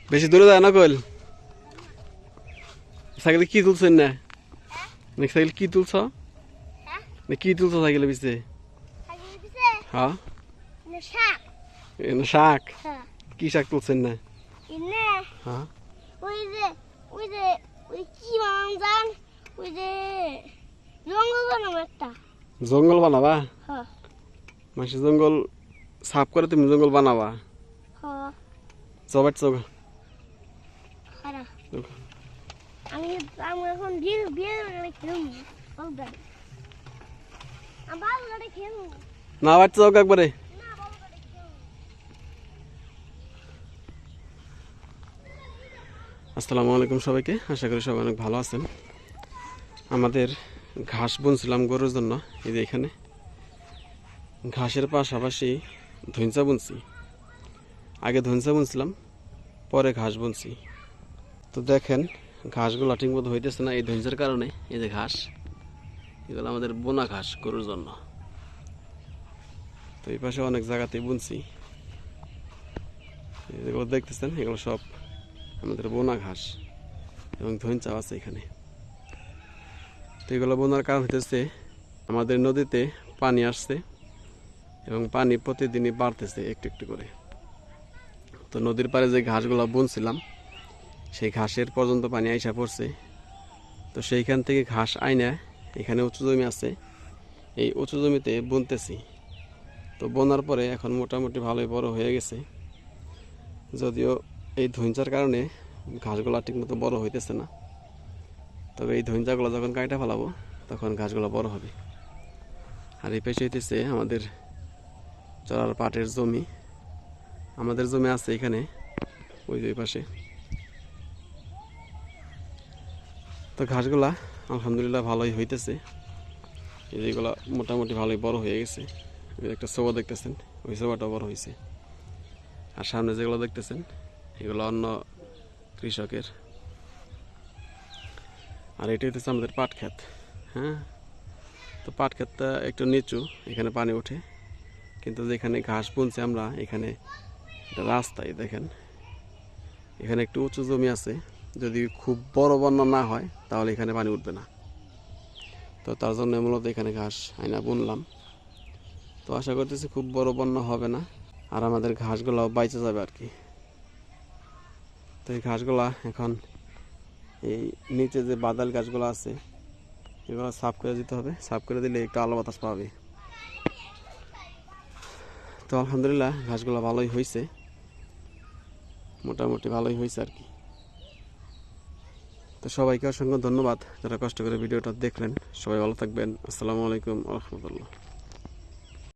বেশি দূরে যায় না কইল সাইকেলে কি তুলছেন না সাইকেল কি তুলছ কি তুলছ সাইকেলের পিছে হ্যাঁ শাক কি শাক তুলছেন না হ্যাঁ জঙ্গল বানাবা মাসি জঙ্গল সাফ করে তুমি জঙ্গল বানাবা চবাট চোখ না বাচ্চা চোখ একবারে আসসালামু আলাইকুম সবাইকে আশা করি সবাই অনেক ভালো আছেন আমাদের ঘাস বুনছিলাম গরুর জন্য এই যে এখানে ঘাসের পাশাপাশি ধইঞ্চা বুনছি আগে ধইঞ্চা বুনছিলাম পরে ঘাস বুনছি তো দেখেন ঘাসগুলো ঠিকমতো হইতেছে না এই ধইঞ্চার কারণে এই যে ঘাস এগুলো আমাদের বোনা ঘাস গরুর জন্য তো এই পাশে অনেক জায়গাতেই বুনছি যেগুলো দেখতেছেন এগুলো সব আমাদের বোনা ঘাস এবং ধইঞ্চাও আছে এখানে তো এগুলো বোনার কারণ হইতেছে আমাদের নদীতে পানি আসছে এবং পানি প্রতিদিনই বাড়তেছে একটু একটু করে তো নদীর পাড়ে যে ঘাসগুলো বুনছিলাম সেই ঘাসের পর্যন্ত পানি আইসা পড়ছে তো সেইখান থেকে ঘাস আইনা এখানে উঁচু জমি আছে এই উঁচু জমিতে বুনতেছি তো বোনার পরে এখন মোটামুটি ভালোই বড় হয়ে গেছে যদিও এই ধইঞ্চার কারণে ঘাসগুলো ঠিকমতো বড় হইতেছে না তবে এই ধইঞ্চাগুলো যখন কাইটা ফেলাবো তখন ঘাসগুলো বড় হবে আর এই পেশে হইতেছে আমাদের চড়ার পাটের জমি আমাদের জমি আছে এখানে ওই যে পাশে তো ঘাসগুলা আলহামদুলিল্লাহ ভালোই হইতেছে এইগুলা মোটামুটি ভালোই বড় হয়ে গেছে একটা সোবা দেখতেছেন ওই সোবাটা বড় হয়েছে আর সামনে যেগুলো দেখতেছেন এগুলো অন্য কৃষকের আর এটা হইতেছে আমাদের পাট ক্ষেত হ্যাঁ তো পাট ক্ষেতটা একটু নিচু এখানে পানি ওঠে কিন্তু যেখানে ঘাস বুনছি আমরা এখানে রাস্তায় দেখেন এখানে একটু উঁচু জমি আছে যদি খুব বড় বন্যা না হয় তাহলে এখানে পানি উঠবে না তো তার জন্য মূলত এখানে ঘাস আইনা বুনলাম তো আশা করতেছি খুব বড় বন্যা হবে না আর আমাদের ঘাসগুলাও বাইচে যাবে আর কি তো এই ঘাসগুলা এখন এই নিচে যে বাদাল গাছগুলো আছে এগুলো সাফ করে দিতে হবে সাফ করে দিলে একটু আলো বাতাস পাবে তো আলহামদুলিল্লাহ ঘাসগুলো ভালোই হয়েছে মোটামুটি ভালোই হয়েছে আর কি তো সবাইকে অসংখ্য ধন্যবাদ যারা কষ্ট করে ভিডিওটা দেখলেন সবাই ভালো থাকবেন আসসালামু আলাইকুম ওয়া রাহমাতুল্লাহ।